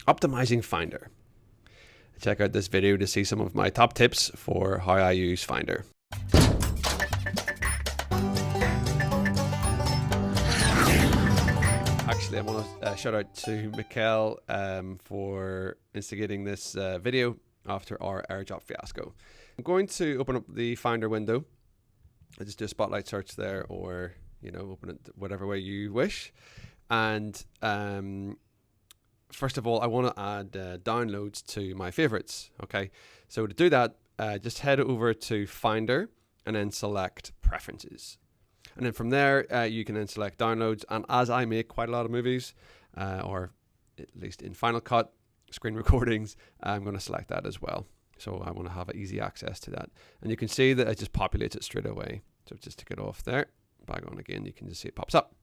optimizing Finder. Check out this video to see some of my top tips for how I use Finder. Actually, I want to shout out to Mikkel for instigating this video after our airdrop fiasco. I'm going to open up the Finder window. I just do a spotlight search there, or open it whatever way you wish. And first of all, I want to add downloads to my favorites. Okay, so to do that, just head over to Finder and then select Preferences. And then from there, you can then select downloads. And as I make quite a lot of movies, or at least in Final Cut, screen recordings, I'm going to select that as well. So I want to have easy access to that. And you can see that it just populates it straight away. So just tick it off there. Back on again, you can just see it pops up.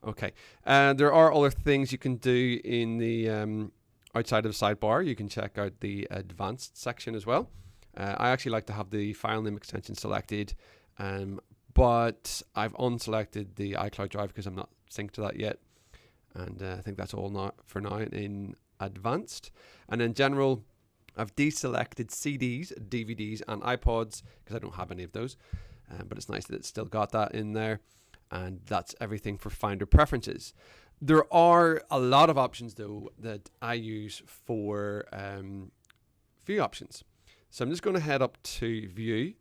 Okay. There are other things you can do in the outside of the sidebar. You can check out the advanced section as well. I actually like to have the file name extension selected. But I've unselected the iCloud drive because I'm not synced to that yet. And I think that's all now for now in advanced. And in general, I've deselected CDs, DVDs, and iPods because I don't have any of those. But it's nice that it's still got that in there. And that's everything for Finder preferences. There are a lot of options, though, that I use for view options. So I'm just going to head up to View.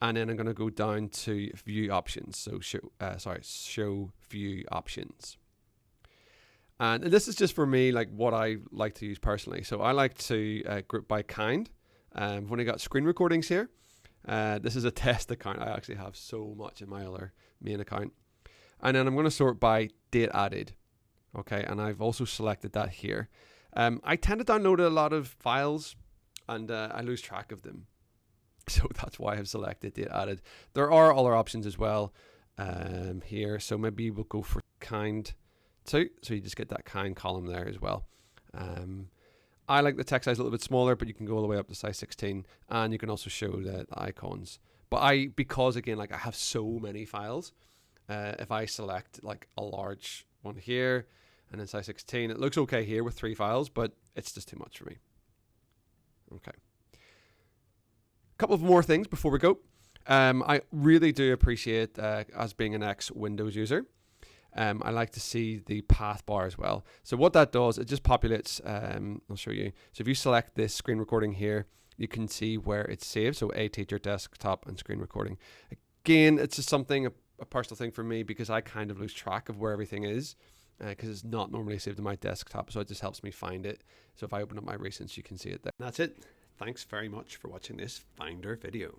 And then I'm going to go down to View Options. So show View Options. And this is just for me, like what I like to use personally. So I like to group by kind. When I got screen recordings here, this is a test account. I actually have so much in my other main account. And then I'm going to sort by date added. Okay, and I've also selected that here. I tend to download a lot of files and I lose track of them. So that's why I've selected date added. There are other options as well here. So maybe we'll go for kind too. So you just get that kind column there as well. I like the text size a little bit smaller, but you can go all the way up to size 16, and you can also show the icons. But because again, like I have so many files, if I select like a large one here and then size 16, it looks okay here with 3 files, but it's just too much for me. Okay. Couple of more things before we go. I really do appreciate, as being an ex-Windows user, I like to see the path bar as well. So what that does, it just populates, I'll show you. So if you select this screen recording here, you can see where it's saved. So A teacher, desktop, and screen recording. Again, it's just something, a personal thing for me, because I kind of lose track of where everything is, because it's not normally saved to my desktop. So it just helps me find it. So if I open up my recents, you can see it there. That's it. Thanks very much for watching this Finder video.